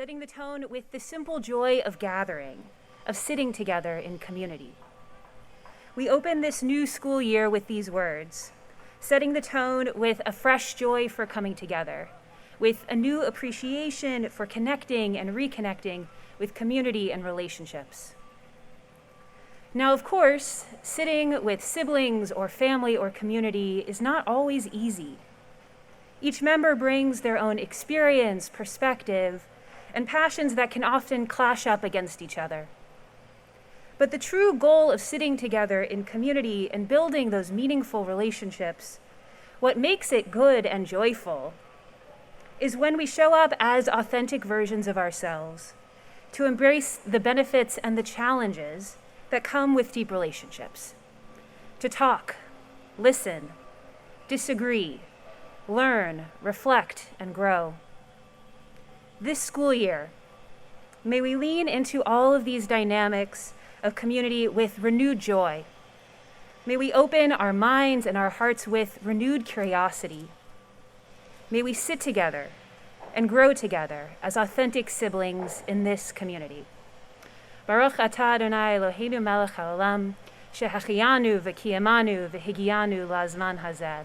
setting the tone with the simple joy of gathering, of sitting together in community. We open this new school year with these words, setting the tone with a fresh joy for coming together, with a new appreciation for connecting and reconnecting with community and relationships. Now, of course, sitting with siblings or family or community is not always easy. Each member brings their own experience, perspective, and passions that can often clash up against each other. But the true goal of sitting together in community and building those meaningful relationships, what makes it good and joyful, is when we show up as authentic versions of ourselves, to embrace the benefits and the challenges that come with deep relationships, to talk, listen, disagree, learn, reflect, and grow. This school year, may we lean into all of these dynamics of community with renewed joy. May we open our minds and our hearts with renewed curiosity. May we sit together and grow together as authentic siblings in this community. Baruch atah Adonai Eloheinu melech haolam, shehachiyanu v'kiyamanu v'higianu lazman hazeh.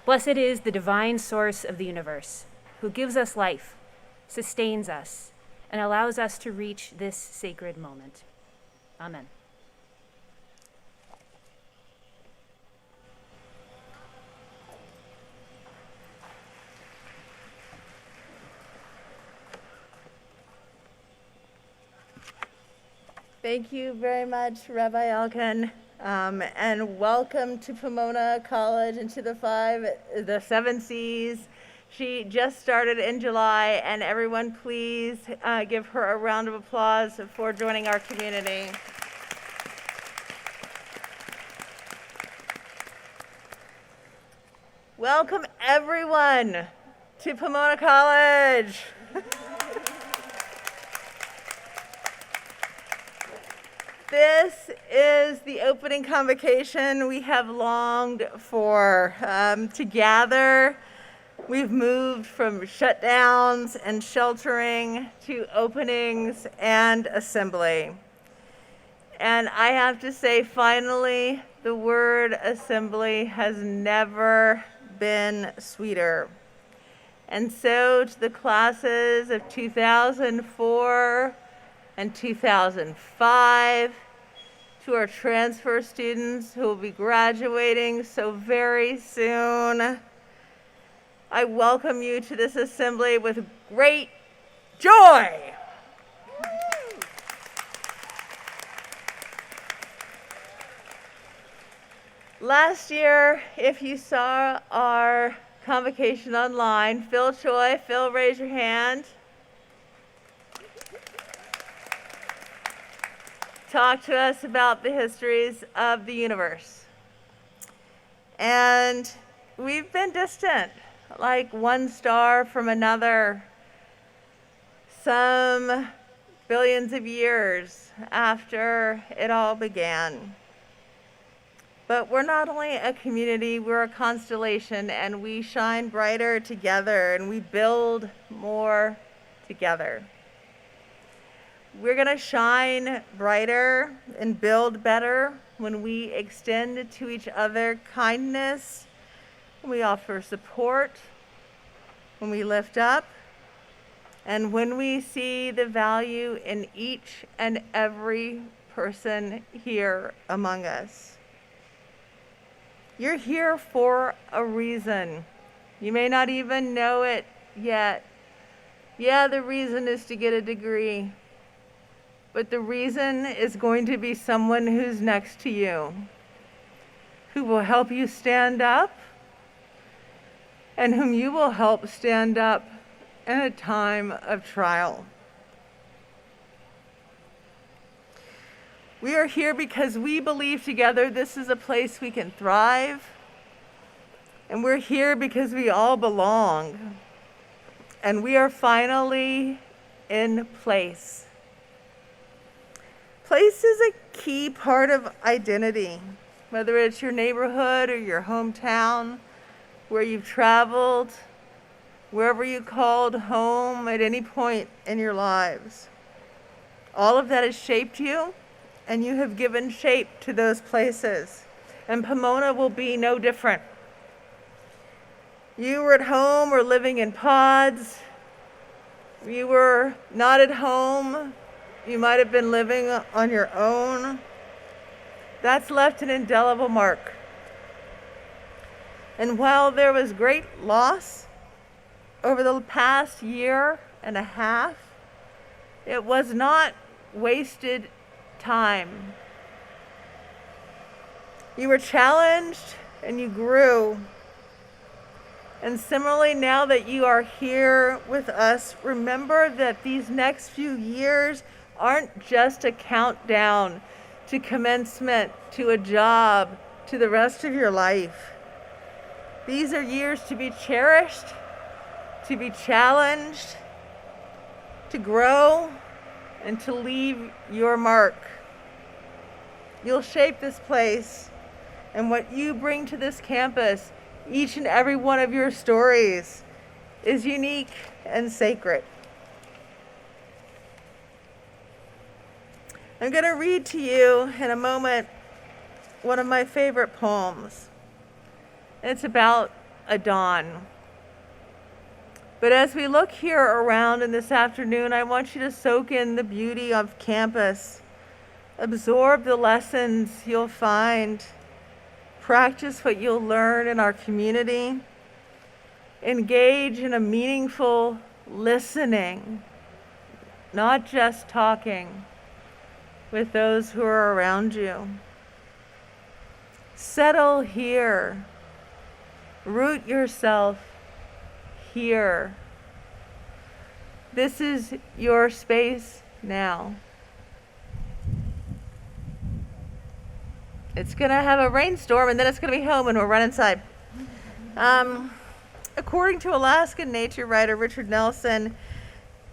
Blessed is the divine source of the universe, who gives us life, sustains us, and allows us to reach this sacred moment. Amen. Thank you very much, Rabbi Elkin, and welcome to Pomona College and to the 7 C's. She just started in July, and everyone please give her a round of applause for joining our community. Welcome everyone to Pomona College. This is the opening convocation we have longed for. To gather, we've moved from shutdowns and sheltering to openings and assembly. And I have to say, finally, the word assembly has never been sweeter. And so to the classes of 2004 and 2005, to our transfer students who will be graduating so very soon, I welcome you to this assembly with great joy. Last year, if you saw our convocation online, Phil Choi, Phil, raise your hand. Talk to us about the histories of the universe. And we've been distant, like one star from another, some billions of years after it all began. But we're not only a community, we're a constellation, and we shine brighter together, and we build more together. We're going to shine brighter and build better when we extend to each other kindness, when we offer support, when we lift up, and when we see the value in each and every person here among us. You're here for a reason. You may not even know it yet. Yeah, the reason is to get a degree. But the reason is going to be someone who's next to you, who will help you stand up, and whom you will help stand up in a time of trial. We are here because we believe together this is a place we can thrive, and we're here because we all belong, and we are finally in place. Place is a key part of identity, whether it's your neighborhood or your hometown, where you've traveled, wherever you called home at any point in your lives. All of that has shaped you, and you have given shape to those places. And Pomona will be no different. You were at home or living in pods. You were not at home. You might have been living on your own. That's left an indelible mark. And while there was great loss over the past year and a half, it was not wasted time. You were challenged and you grew. And similarly, now that you are here with us, remember that these next few years aren't just a countdown to commencement, to a job, to the rest of your life. These are years to be cherished, to be challenged, to grow, and to leave your mark. You'll shape this place, and what you bring to this campus, each and every one of your stories, is unique and sacred. I'm going to read to you in a moment one of my favorite poems. It's about a dawn. But as we look here around in this afternoon, I want you to soak in the beauty of campus, absorb the lessons you'll find, practice what you'll learn in our community, engage in a meaningful listening, not just talking, with those who are around you. Settle here. Root yourself here. This is your space now. It's going to have a rainstorm and then it's going to be home and we'll run inside. According to Alaskan nature writer Richard Nelson,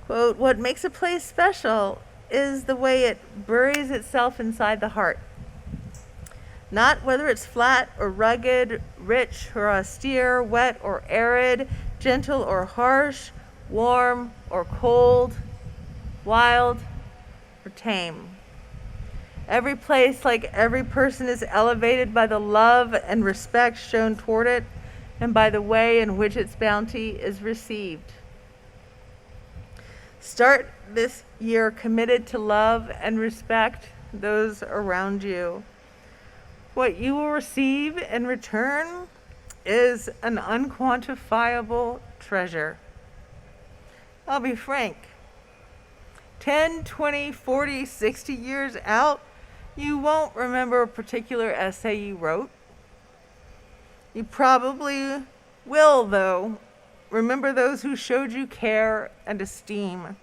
quote, "What makes a place special is the way it buries itself inside the heart. Not whether it's flat or rugged, rich or austere, wet or arid, gentle or harsh, warm or cold, wild or tame. Every place, like every person, is elevated by the love and respect shown toward it and by the way in which its bounty is received. Start this year committed to love and respect those around you. What you will receive in return is an unquantifiable treasure. I'll be frank. 10, 20, 40, 60 years out, you won't remember a particular essay you wrote. You probably will, though, remember those who showed you care and esteem,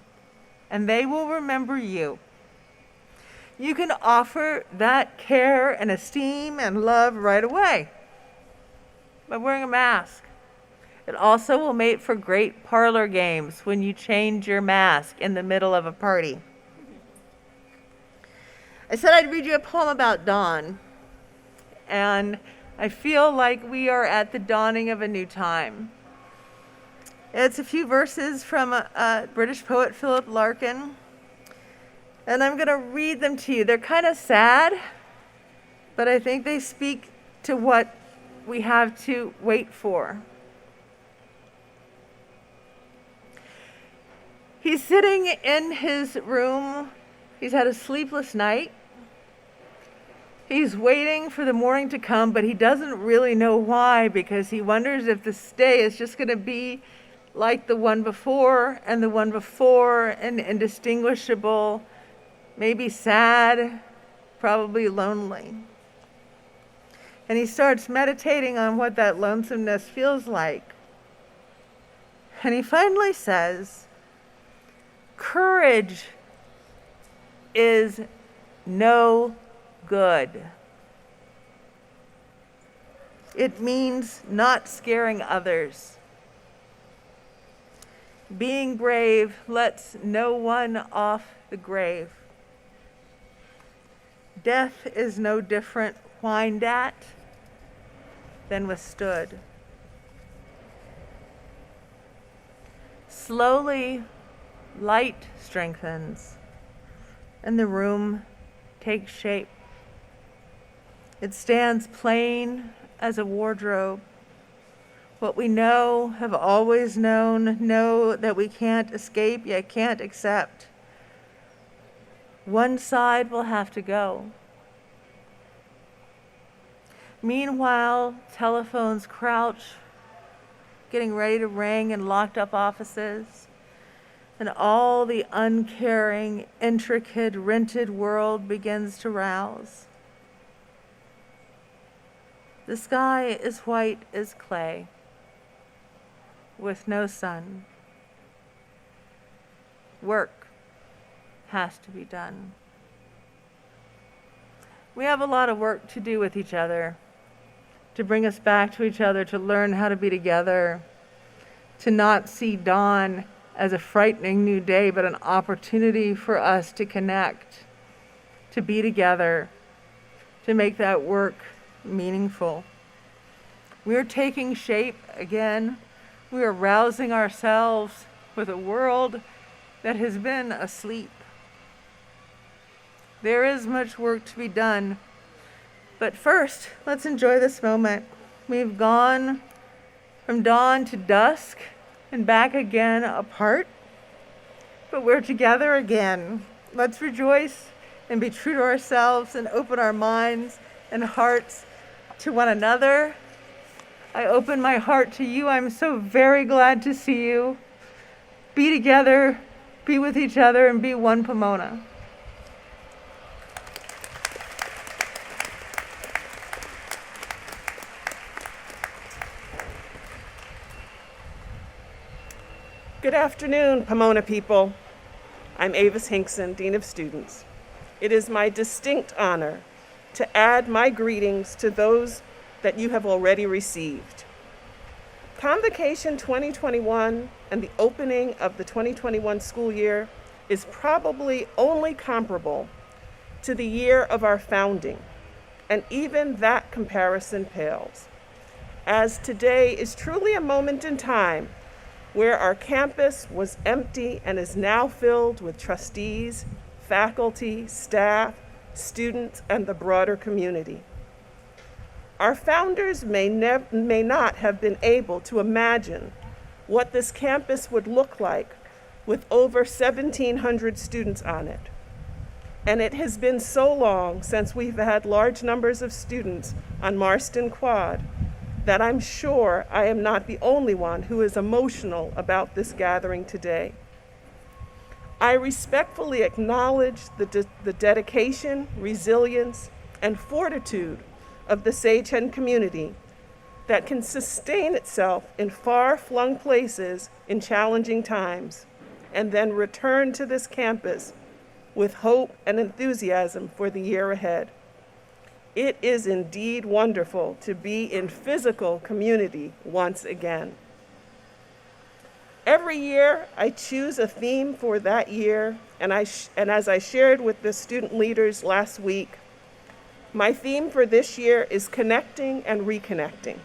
and they will remember you. You can offer that care and esteem and love right away by wearing a mask. It also will make for great parlor games when you change your mask in the middle of a party. I said I'd read you a poem about dawn, and I feel like we are at the dawning of a new time. It's a few verses from a British poet, Philip Larkin, and I'm going to read them to you. They're kind of sad, but I think they speak to what we have to wait for. He's sitting in his room. He's had a sleepless night. He's waiting for the morning to come, but he doesn't really know why, because he wonders if this day is just going to be like the one before and the one before, and indistinguishable, maybe sad, probably lonely. And he starts meditating on what that lonesomeness feels like. And he finally says, "Courage is no good. It means not scaring others. Being brave lets no one off the grave. Death is no different whined at than withstood." Slowly, light strengthens, and the room takes shape. It stands plain as a wardrobe. What we know, have always known, know that we can't escape yet can't accept. One side will have to go. Meanwhile, telephones crouch, getting ready to ring in locked up offices, and all the uncaring, intricate, rented world begins to rouse. The sky is white as clay, with no sun. Work has to be done. We have a lot of work to do with each other, to bring us back to each other, to learn how to be together, to not see dawn as a frightening new day, but an opportunity for us to connect, to be together, to make that work meaningful. We are taking shape again. We are rousing ourselves with a world that has been asleep. There is much work to be done, but first, let's enjoy this moment. We've gone from dawn to dusk and back again apart, but we're together again. Let's rejoice and be true to ourselves and open our minds and hearts to one another. I open my heart to you. I'm so very glad to see you. Be together, be with each other, and be one Pomona. Good afternoon, Pomona people. I'm Avis Hinkson, Dean of Students. It is my distinct honor to add my greetings to those that you have already received. Convocation 2021 and the opening of the 2021 school year is probably only comparable to the year of our founding, and even that comparison pales, as today is truly a moment in time where our campus was empty and is now filled with trustees, faculty, staff, students, and the broader community. Our founders may not have been able to imagine what this campus would look like with over 1,700 students on it. And it has been so long since we've had large numbers of students on Marston Quad that I'm sure I am not the only one who is emotional about this gathering today. I respectfully acknowledge the dedication, resilience, and fortitude of the Sage-Hen community that can sustain itself in far-flung places in challenging times, and then return to this campus with hope and enthusiasm for the year ahead. It is indeed wonderful to be in physical community once again. Every year, I choose a theme for that year, and as I shared with the student leaders last week, my theme for this year is connecting and reconnecting.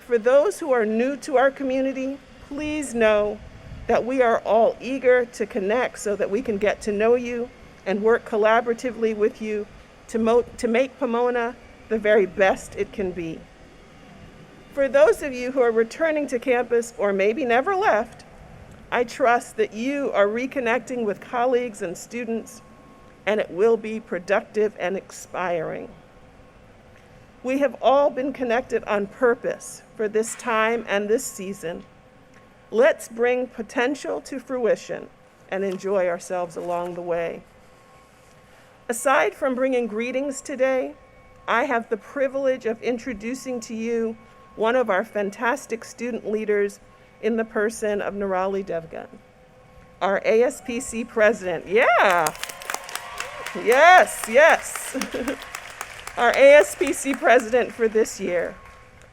For those who are new to our community, please know that we are all eager to connect so that we can get to know you and work collaboratively with you to make Pomona the very best it can be. For those of you who are returning to campus or maybe never left, I trust that you are reconnecting with colleagues and students, and it will be productive and inspiring. We have all been connected on purpose for this time and this season. Let's bring potential to fruition and enjoy ourselves along the way. Aside from bringing greetings today, I have the privilege of introducing to you one of our fantastic student leaders in the person of Nirali Devgan, our ASPC president. Yeah, yes. Our ASPC president for this year.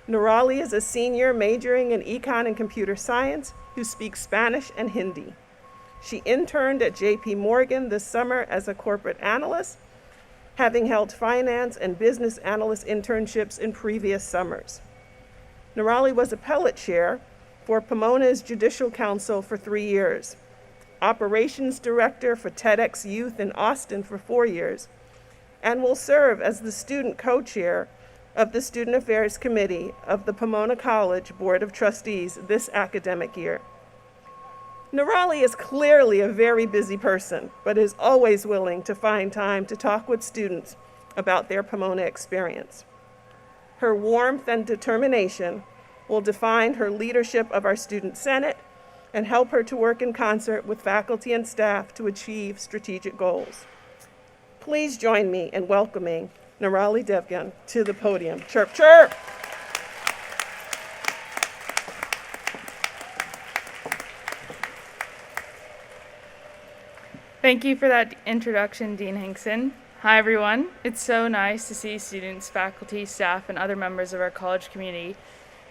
Nirali is a senior majoring in econ and computer science who speaks Spanish and Hindi. She interned at JP Morgan this summer as a corporate analyst, having held finance and business analyst internships in previous summers. Nirali was appellate chair for Pomona's Judicial Council for 3 years, Operations Director for TEDx Youth in Austin for 4 years, and will serve as the student co-chair of the Student Affairs Committee of the Pomona College Board of Trustees this academic year. Nirali is clearly a very busy person, but is always willing to find time to talk with students about their Pomona experience. Her warmth and determination will define her leadership of our Student Senate and help her to work in concert with faculty and staff to achieve strategic goals. Please join me in welcoming Nirali Devgan to the podium. Chirp, chirp. Thank you for that introduction, Dean Hinkson. Hi, everyone. It's so nice to see students, faculty, staff, and other members of our college community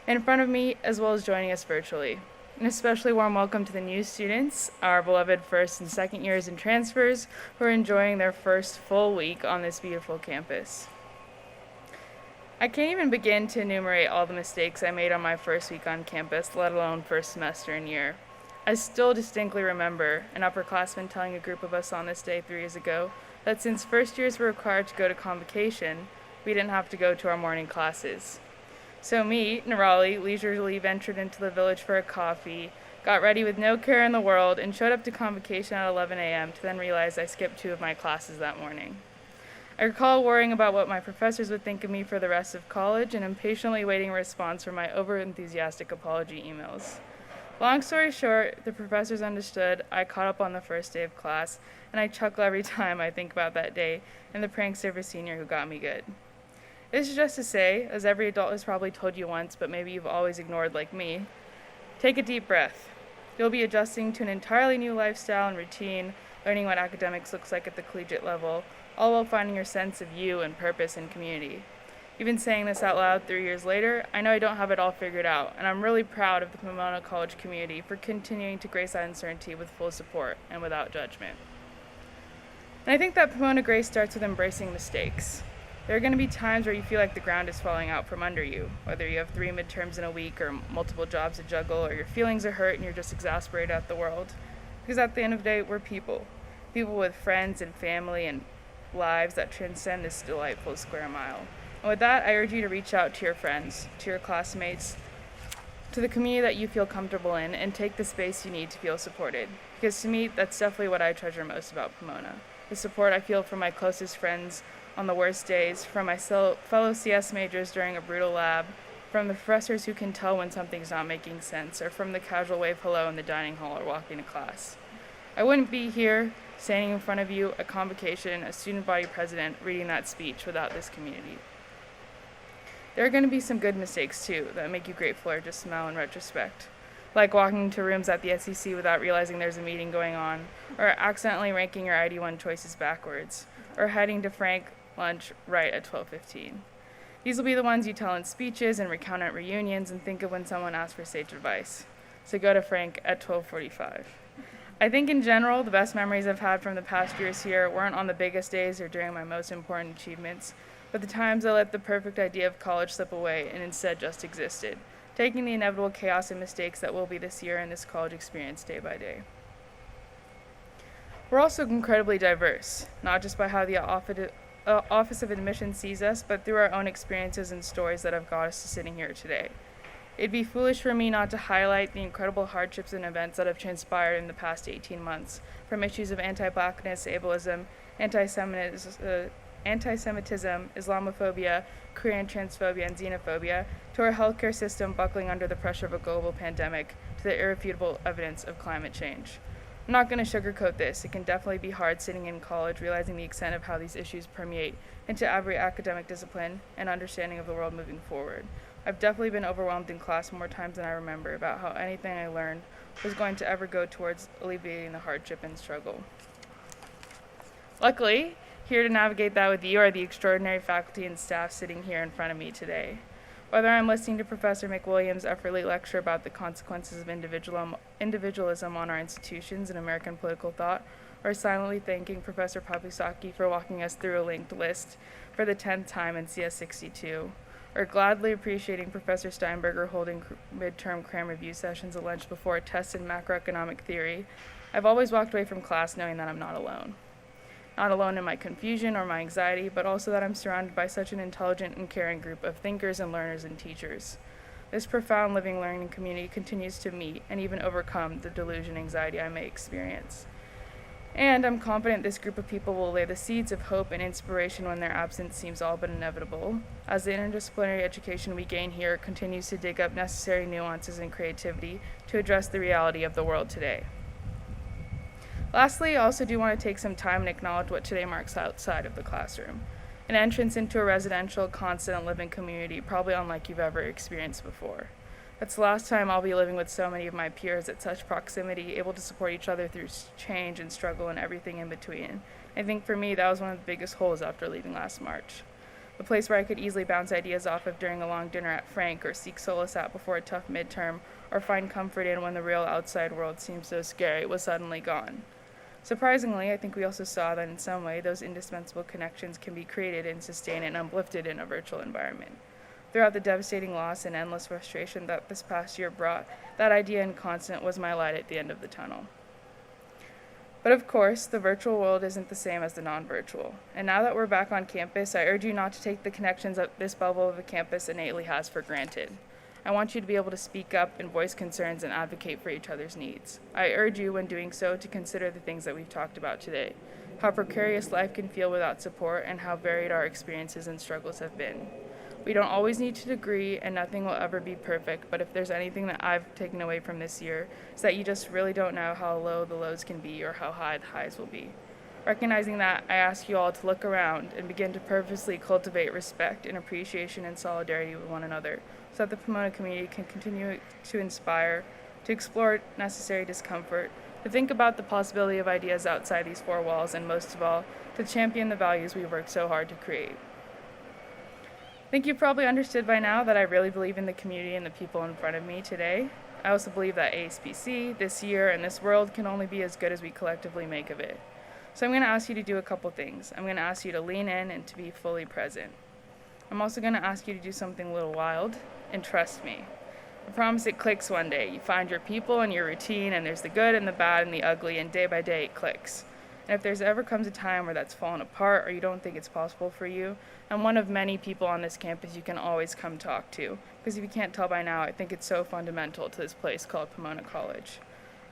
in front of me, as well as joining us virtually. An especially warm welcome to the new students, our beloved first and second years and transfers who are enjoying their first full week on this beautiful campus. I can't even begin to enumerate all the mistakes I made on my first week on campus, let alone first semester and year. I still distinctly remember an upperclassman telling a group of us on this day 3 years ago that since first years were required to go to Convocation, we didn't have to go to our morning classes. So me, Nirali, leisurely ventured into the village for a coffee, got ready with no care in the world, and showed up to Convocation at 11 a.m. to then realize I skipped 2 of my classes that morning. I recall worrying about what my professors would think of me for the rest of college and impatiently waiting a response from my overenthusiastic apology emails. Long story short, the professors understood, I caught up on the first day of class, and I chuckle every time I think about that day and the prankster of a senior who got me good. This is just to say, as every adult has probably told you once, but maybe you've always ignored like me, take a deep breath. You'll be adjusting to an entirely new lifestyle and routine, learning what academics looks like at the collegiate level, all while finding your sense of you and purpose and community. Even saying this out loud 3 years later, I know I don't have it all figured out, and I'm really proud of the Pomona College community for continuing to grace that uncertainty with full support and without judgment. And I think that Pomona grace starts with embracing mistakes. There are going to be times where you feel like the ground is falling out from under you, whether you have 3 midterms in a week or multiple jobs to juggle, or your feelings are hurt and you're just exasperated at the world. Because at the end of the day, we're people with friends and family and lives that transcend this delightful square mile. And with that, I urge you to reach out to your friends, to your classmates, to the community that you feel comfortable in, and take the space you need to feel supported. Because to me, that's definitely what I treasure most about Pomona. The support I feel from my closest friends on the worst days, from my fellow CS majors during a brutal lab, from the professors who can tell when something's not making sense, or from the casual wave hello in the dining hall or walking to class. I wouldn't be here, standing in front of you at Convocation, as student body president, reading that speech without this community. There are going to be some good mistakes, too, that make you grateful or just smile in retrospect. Like walking into rooms at the SEC without realizing there's a meeting going on, or accidentally ranking your ID1 choices backwards, or heading to Frank lunch right at 12:15. These will be the ones you tell in speeches and recount at reunions and think of when someone asks for sage advice. So go to Frank at 12:45. I think in general, the best memories I've had from the past years here weren't on the biggest days or during my most important achievements, but the times I let the perfect idea of college slip away and instead just existed, taking the inevitable chaos and mistakes that will be this year and this college experience day by day. We're also incredibly diverse, not just by how the Office of Admissions sees us, but through our own experiences and stories that have got us to sitting here today. It'd be foolish for me not to highlight the incredible hardships and events that have transpired in the past 18 months, from issues of anti-Blackness, ableism, anti-Semitism, Islamophobia, Korean transphobia, and xenophobia, to our healthcare system buckling under the pressure of a global pandemic, to the irrefutable evidence of climate change. I'm not going to sugarcoat this. It can definitely be hard sitting in college, realizing the extent of how these issues permeate into every academic discipline and understanding of the world moving forward. I've definitely been overwhelmed in class more times than I remember about how anything I learned was going to ever go towards alleviating the hardship and struggle. Luckily, here to navigate that with you are the extraordinary faculty and staff sitting here in front of me today. Whether I'm listening to Professor McWilliams' effortless lecture about the consequences of individualism on our institutions and American political thought, or silently thanking Professor Papisaki for walking us through a linked list for the 10th time in CS 62, or gladly appreciating Professor Steinberger holding midterm cram review sessions at lunch before a test in macroeconomic theory, I've always walked away from class knowing that I'm not alone. Not alone in my confusion or my anxiety, but also that I'm surrounded by such an intelligent and caring group of thinkers and learners and teachers. This profound living learning community continues to meet and even overcome the delusion anxiety I may experience. And I'm confident this group of people will lay the seeds of hope and inspiration when their absence seems all but inevitable, as the interdisciplinary education we gain here continues to dig up necessary nuances and creativity to address the reality of the world today. Lastly, I also do want to take some time and acknowledge what today marks outside of the classroom. An entrance into a residential, constant living community probably unlike you've ever experienced before. That's the last time I'll be living with so many of my peers at such proximity, able to support each other through change and struggle and everything in between. I think for me, that was one of the biggest holes after leaving last March. The place where I could easily bounce ideas off of during a long dinner at Frank, or seek solace at before a tough midterm, or find comfort in when the real outside world seemed so scary, was suddenly gone. Surprisingly, I think we also saw that in some way those indispensable connections can be created and sustained and uplifted in a virtual environment. Throughout the devastating loss and endless frustration that this past year brought, that idea and constant was my light at the end of the tunnel. But of course, the virtual world isn't the same as the non-virtual. And now that we're back on campus, I urge you not to take the connections that this bubble of a campus innately has for granted. I want you to be able to speak up and voice concerns and advocate for each other's needs. I urge you, when doing so, to consider the things that we've talked about today, how precarious life can feel without support, and how varied our experiences and struggles have been. We don't always need to agree, and nothing will ever be perfect, but if there's anything that I've taken away from this year, it's that you just really don't know how low the lows can be or how high the highs will be. Recognizing that, I ask you all to look around and begin to purposely cultivate respect and appreciation and solidarity with one another, so that the Pomona community can continue to inspire, to explore necessary discomfort, to think about the possibility of ideas outside these four walls, and most of all, to champion the values we worked so hard to create. I think you've probably understood by now that I really believe in the community and the people in front of me today. I also believe that ASPC, this year, and this world can only be as good as we collectively make of it. So I'm going to ask you to do a couple things. I'm going to ask you to lean in and to be fully present. I'm also going to ask you to do something a little wild, and trust me. I promise it clicks one day. You find your people and your routine, and there's the good and the bad and the ugly, and day by day it clicks. And if there's ever comes a time where that's fallen apart or you don't think it's possible for you, I'm one of many people on this campus you can always come talk to. Because if you can't tell by now, I think it's so fundamental to this place called Pomona College.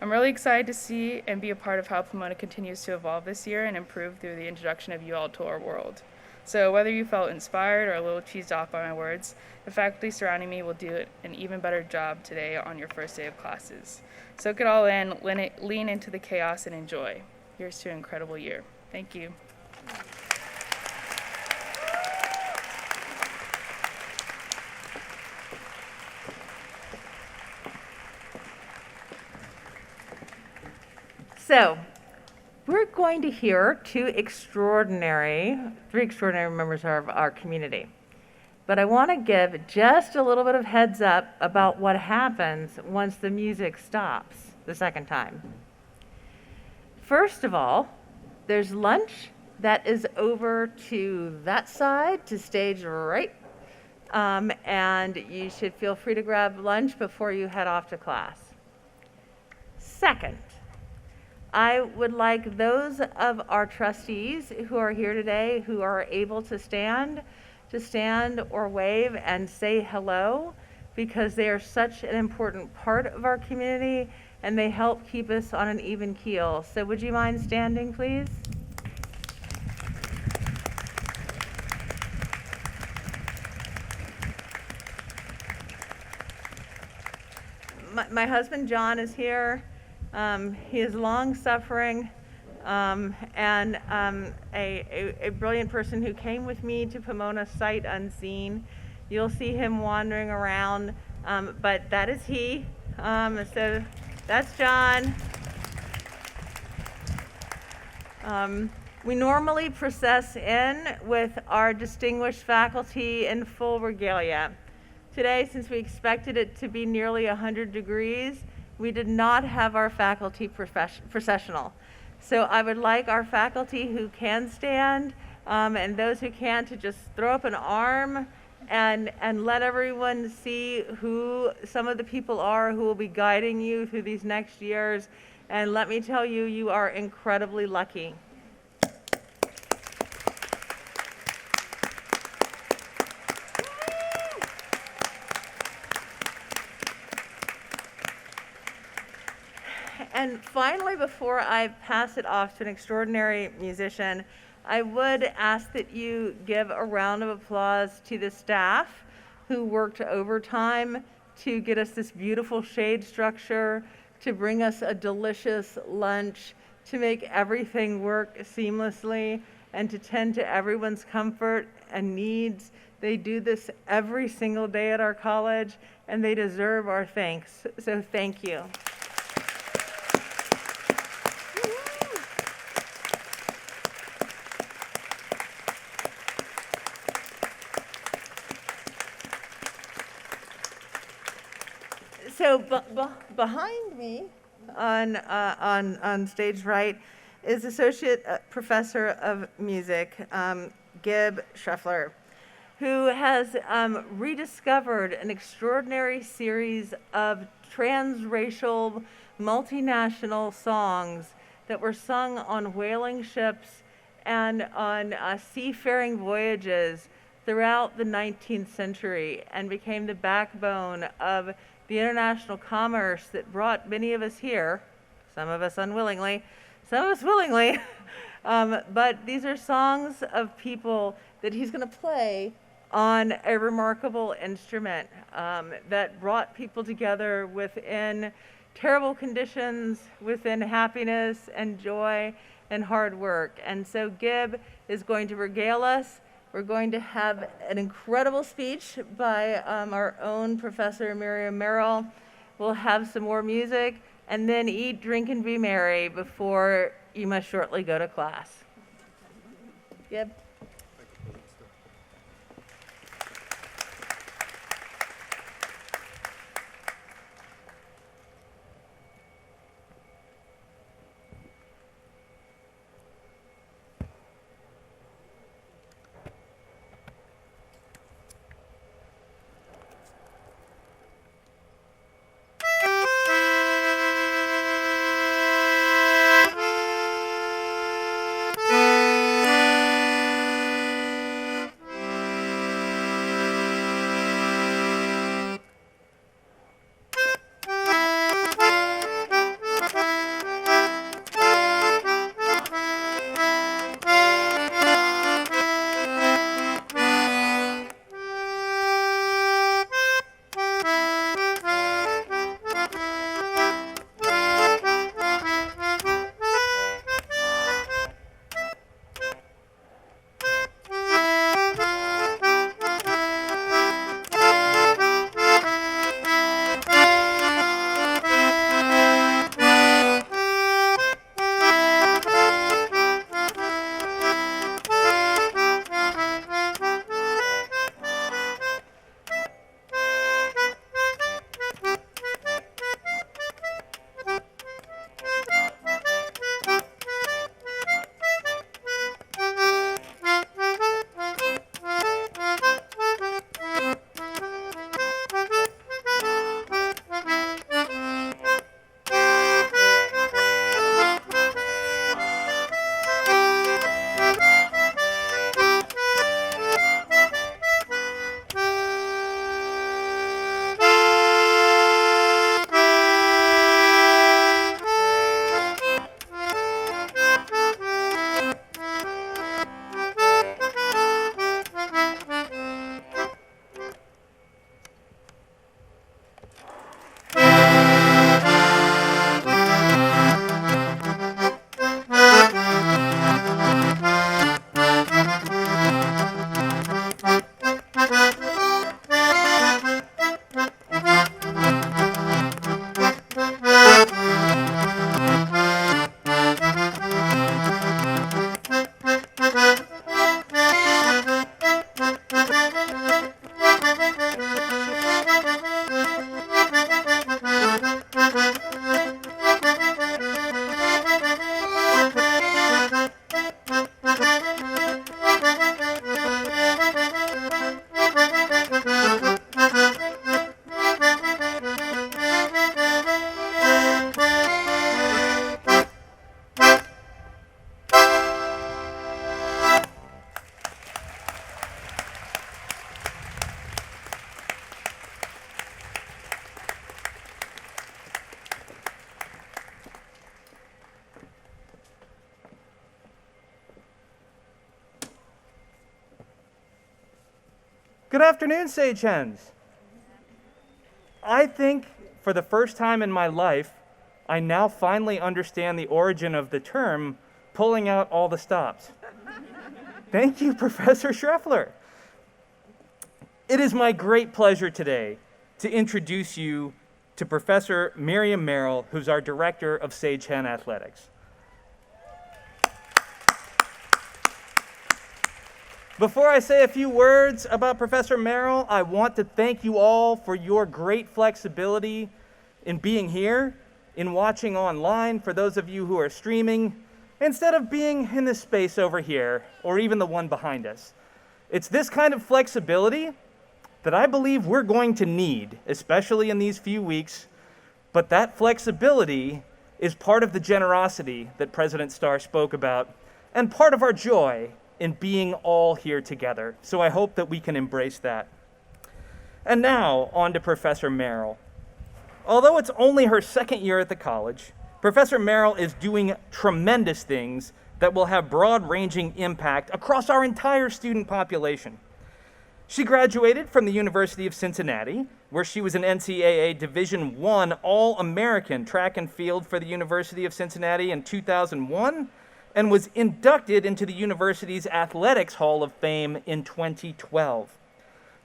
I'm really excited to see and be a part of how Pomona continues to evolve this year and improve through the introduction of you all to our world. So whether you felt inspired or a little cheesed off by my words, the faculty surrounding me will do an even better job today on your first day of classes. Soak it all in, lean into the chaos, and enjoy. Here's to an incredible year. Thank you. So, we're going to hear three extraordinary members of our community. But I want to give just a little bit of heads up about what happens once the music stops the second time. First of all, there's lunch that is over to that side, to stage right. And you should feel free to grab lunch before you head off to class. Second, I would like those of our trustees who are here today who are able to stand or wave and say hello, because they are such an important part of our community and they help keep us on an even keel. So would you mind standing, please? My husband John is here. He is long-suffering and a brilliant person who came with me to Pomona sight unseen. You'll see him wandering around, but that is he. So that's John. We normally process in with our distinguished faculty in full regalia. Today, since we expected it to be nearly 100 degrees, we did not have our faculty processional. So I would like our faculty who can stand and those who can't to just throw up an arm and let everyone see who some of the people are who will be guiding you through these next years. And let me tell you, you are incredibly lucky. And finally, before I pass it off to an extraordinary musician, I would ask that you give a round of applause to the staff who worked overtime to get us this beautiful shade structure, to bring us a delicious lunch, to make everything work seamlessly, and to tend to everyone's comfort and needs. They do this every single day at our college, and they deserve our thanks. So thank you. So behind me on stage right is Associate Professor of Music, Gibb Schreffler, who has rediscovered an extraordinary series of transracial, multinational songs that were sung on whaling ships and on seafaring voyages throughout the 19th century and became the backbone of the international commerce that brought many of us here, some of us unwillingly, some of us willingly, but these are songs of people that he's going to play on a remarkable instrument that brought people together within terrible conditions, within happiness and joy and hard work. And so Gibb is going to regale us. We're going to have an incredible speech by our own Professor Miriam Merrill. We'll have some more music, and then eat, drink, and be merry before you must shortly go to class. Gibb? Good afternoon, Sage Hens. I think for the first time in my life, I now finally understand the origin of the term pulling out all the stops. Thank you, Professor Schreffler. It is my great pleasure today to introduce you to Professor Miriam Merrill, who's our Director of Sage Hen Athletics. Before I say a few words about Professor Merrill, I want to thank you all for your great flexibility in being here, in watching online, for those of you who are streaming, instead of being in this space over here, or even the one behind us. It's this kind of flexibility that I believe we're going to need, especially in these few weeks, but that flexibility is part of the generosity that President Starr spoke about, and part of our joy in being all here together. So I hope that we can embrace that. And now, on to Professor Merrill. Although it's only her second year at the college, Professor Merrill is doing tremendous things that will have broad-ranging impact across our entire student population. She graduated from the University of Cincinnati, where she was an NCAA Division I All-American track and field for the University of Cincinnati in 2001, and was inducted into the university's Athletics Hall of Fame in 2012.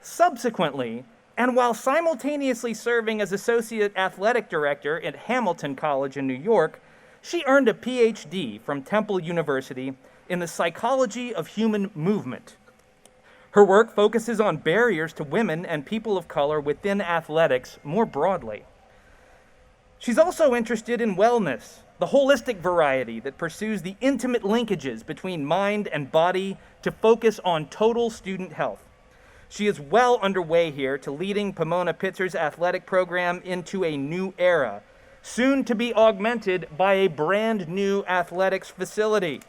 Subsequently, and while simultaneously serving as Associate Athletic Director at Hamilton College in New York, she earned a PhD from Temple University in the psychology of human movement. Her work focuses on barriers to women and people of color within athletics more broadly. She's also interested in wellness, the holistic variety that pursues the intimate linkages between mind and body to focus on total student health. She is well underway here to leading Pomona Pitzer's athletic program into a new era, soon to be augmented by a brand new athletics facility.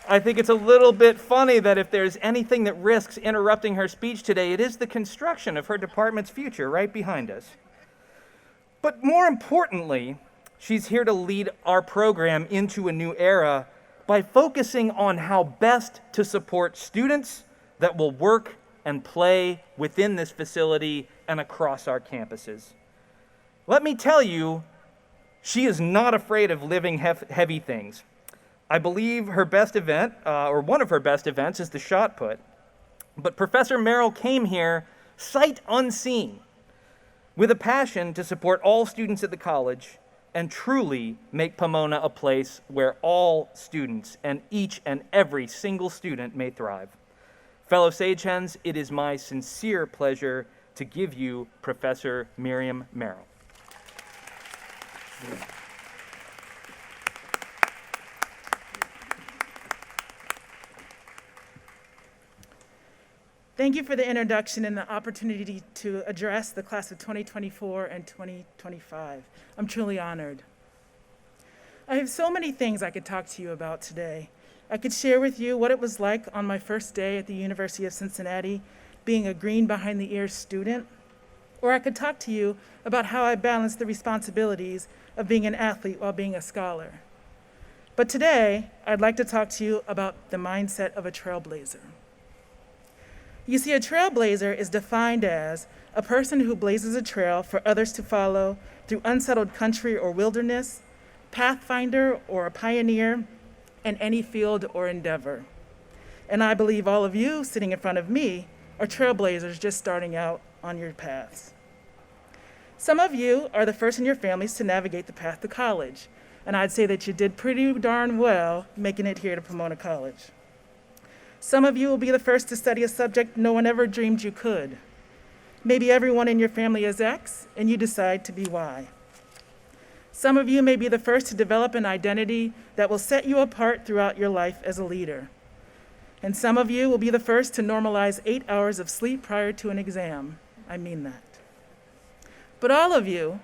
I think it's a little bit funny that if there's anything that risks interrupting her speech today, it is the construction of her department's future right behind us. But more importantly, she's here to lead our program into a new era by focusing on how best to support students that will work and play within this facility and across our campuses. Let me tell you, she is not afraid of living heavy things. I believe her best event, or one of her best events, is the shot put. But Professor Merrill came here sight unseen, with a passion to support all students at the college and truly make Pomona a place where all students and each and every single student may thrive. Fellow Sage Hens, it is my sincere pleasure to give you Professor Miriam Merrill. Thank you for the introduction and the opportunity to address the class of 2024 and 2025. I'm truly honored. I have so many things I could talk to you about today. I could share with you what it was like on my first day at the University of Cincinnati, being a green behind the ears student, or I could talk to you about how I balanced the responsibilities of being an athlete while being a scholar. But today, I'd like to talk to you about the mindset of a trailblazer. You see, a trailblazer is defined as a person who blazes a trail for others to follow through unsettled country or wilderness, pathfinder or a pioneer in any field or endeavor. And I believe all of you sitting in front of me are trailblazers just starting out on your paths. Some of you are the first in your families to navigate the path to college, and I'd say that you did pretty darn well making it here to Pomona College. Some of you will be the first to study a subject no one ever dreamed you could. Maybe everyone in your family is X, and you decide to be Y. Some of you may be the first to develop an identity that will set you apart throughout your life as a leader. And some of you will be the first to normalize 8 hours of sleep prior to an exam. I mean that. But all of you,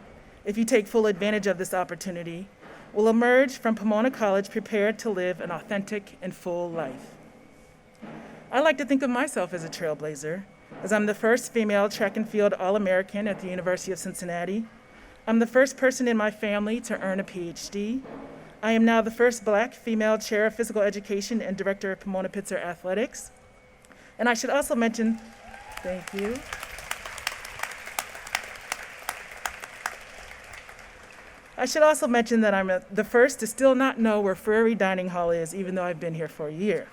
if you take full advantage of this opportunity, will emerge from Pomona College prepared to live an authentic and full life. I like to think of myself as a trailblazer, as I'm the first female track and field All-American at the University of Cincinnati. I'm the first person in my family to earn a PhD. I am now the first Black female chair of physical education and director of Pomona Pitzer Athletics. And I should also mention, thank you. I should also mention that I'm the first to still not know where Frary Dining Hall is, even though I've been here for a year.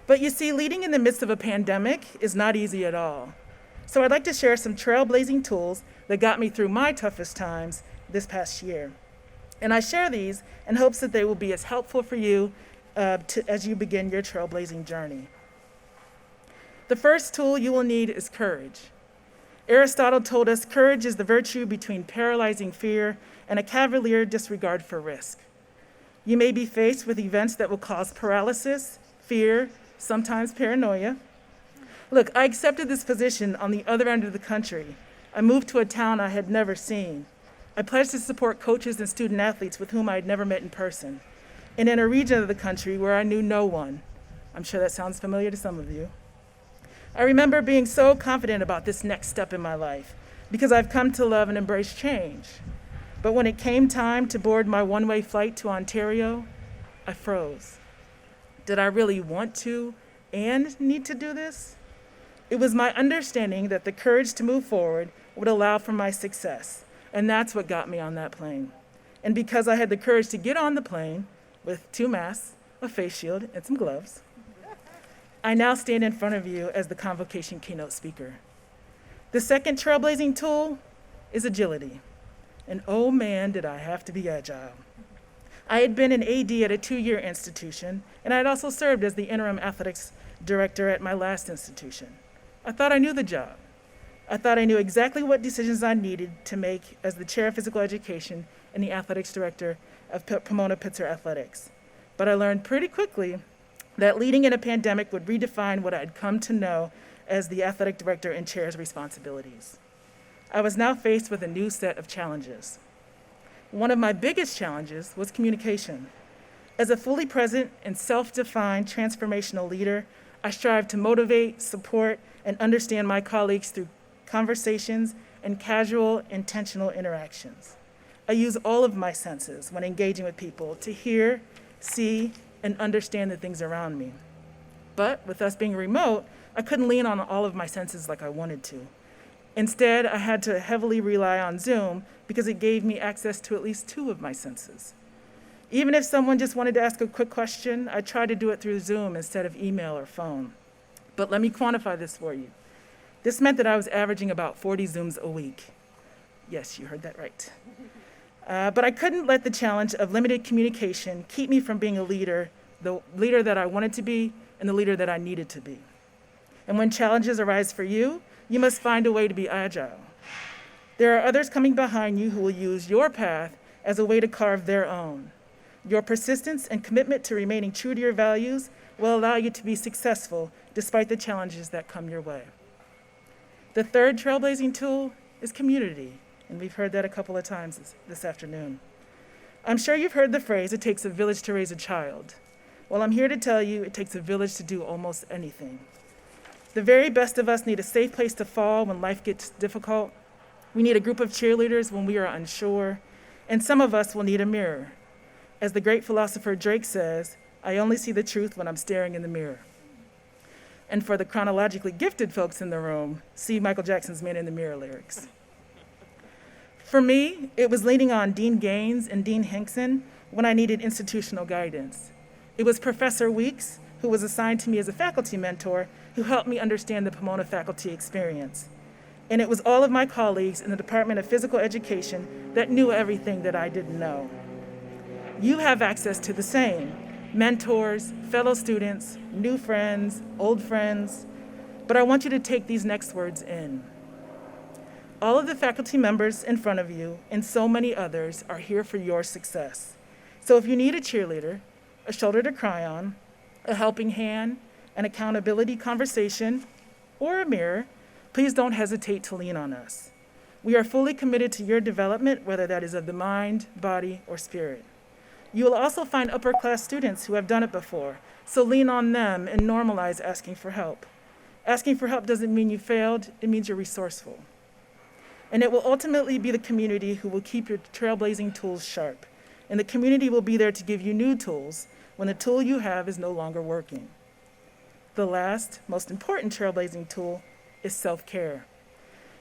But you see, leading in the midst of a pandemic is not easy at all. So I'd like to share some trailblazing tools that got me through my toughest times this past year. And I share these in hopes that they will be as helpful for you as you begin your trailblazing journey. The first tool you will need is courage. Aristotle told us courage is the virtue between paralyzing fear and a cavalier disregard for risk. You may be faced with events that will cause paralysis, fear, sometimes paranoia. Look, I accepted this position on the other end of the country. I moved to a town I had never seen. I pledged to support coaches and student athletes with whom I had never met in person, and in a region of the country where I knew no one. I'm sure that sounds familiar to some of you. I remember being so confident about this next step in my life because I've come to love and embrace change. But when it came time to board my one-way flight to Ontario, I froze. Did I really want to and need to do this? It was my understanding that the courage to move forward would allow for my success, and that's what got me on that plane. And because I had the courage to get on the plane with 2 masks, a face shield, and some gloves, I now stand in front of you as the Convocation keynote speaker. The second trailblazing tool is agility. And oh man, did I have to be agile. I had been an AD at a 2-year institution, and I had also served as the interim athletics director at my last institution. I thought I knew the job. I thought I knew exactly what decisions I needed to make as the chair of physical education and the athletics director of Pomona Pitzer Athletics. But I learned pretty quickly that leading in a pandemic would redefine what I had come to know as the athletic director and chair's responsibilities. I was now faced with a new set of challenges. One of my biggest challenges was communication. As a fully present and self-defined transformational leader, I strive to motivate, support, and understand my colleagues through conversations and casual, intentional interactions. I use all of my senses when engaging with people to hear, see, and understand the things around me. But with us being remote, I couldn't lean on all of my senses like I wanted to. Instead, I had to heavily rely on Zoom because it gave me access to at least 2 of my senses. Even if someone just wanted to ask a quick question, I tried to do it through Zoom instead of email or phone. But let me quantify this for you. This meant that I was averaging about 40 Zooms a week. Yes, you heard that right. But I couldn't let the challenge of limited communication keep me from being a leader, the leader that I wanted to be and the leader that I needed to be. And when challenges arise for you, you must find a way to be agile. There are others coming behind you who will use your path as a way to carve their own. Your persistence and commitment to remaining true to your values will allow you to be successful despite the challenges that come your way. The third trailblazing tool is community, and we've heard that a couple of times this afternoon. I'm sure you've heard the phrase, it takes a village to raise a child. Well, I'm here to tell you it takes a village to do almost anything. The very best of us need a safe place to fall when life gets difficult. We need a group of cheerleaders when we are unsure, and some of us will need a mirror. As the great philosopher Drake says, I only see the truth when I'm staring in the mirror. And for the chronologically gifted folks in the room, see Michael Jackson's Man in the Mirror lyrics. For me, it was leaning on Dean Gaines and Dean Hinkson when I needed institutional guidance. It was Professor Weeks, who was assigned to me as a faculty mentor, who helped me understand the Pomona faculty experience. And it was all of my colleagues in the Department of Physical Education that knew everything that I didn't know. You have access to the same: mentors, fellow students, new friends, old friends. But I want you to take these next words in. All of the faculty members in front of you and so many others are here for your success. So if you need a cheerleader, a shoulder to cry on, a helping hand, an accountability conversation, or a mirror, please don't hesitate to lean on us. We are fully committed to your development, whether that is of the mind, body, or spirit. You will also find upper-class students who have done it before, so lean on them and normalize asking for help. Asking for help doesn't mean you failed, it means you're resourceful. And it will ultimately be the community who will keep your trailblazing tools sharp, and the community will be there to give you new tools when the tool you have is no longer working. The last, most important trailblazing tool is self-care.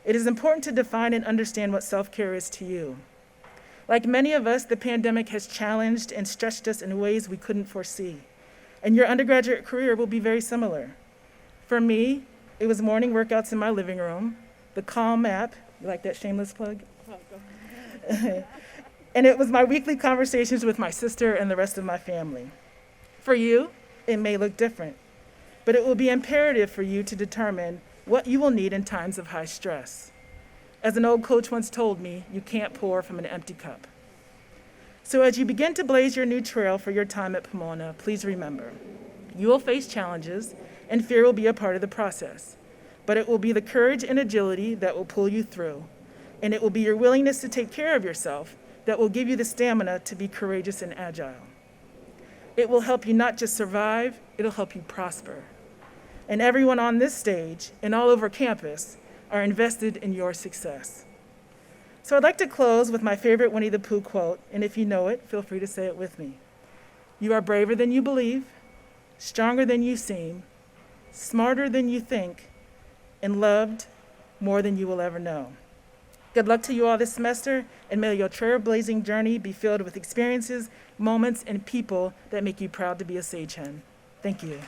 It is important to define and understand what self-care is to you. Like many of us, the pandemic has challenged and stretched us in ways we couldn't foresee. And your undergraduate career will be very similar. For me, it was morning workouts in my living room, the Calm app, you like that shameless plug? And it was my weekly conversations with my sister and the rest of my family. For you, it may look different, but it will be imperative for you to determine what you will need in times of high stress. As an old coach once told me, you can't pour from an empty cup. So as you begin to blaze your new trail for your time at Pomona, please remember, you will face challenges and fear will be a part of the process, but it will be the courage and agility that will pull you through, and it will be your willingness to take care of yourself that will give you the stamina to be courageous and agile. It will help you not just survive, it'll help you prosper. And everyone on this stage and all over campus are invested in your success. So I'd like to close with my favorite Winnie the Pooh quote, and if you know it, feel free to say it with me. You are braver than you believe, stronger than you seem, smarter than you think, and loved more than you will ever know. Good luck to you all this semester, and may your trailblazing journey be filled with experiences, moments, and people that make you proud to be a Sage Hen. Thank you.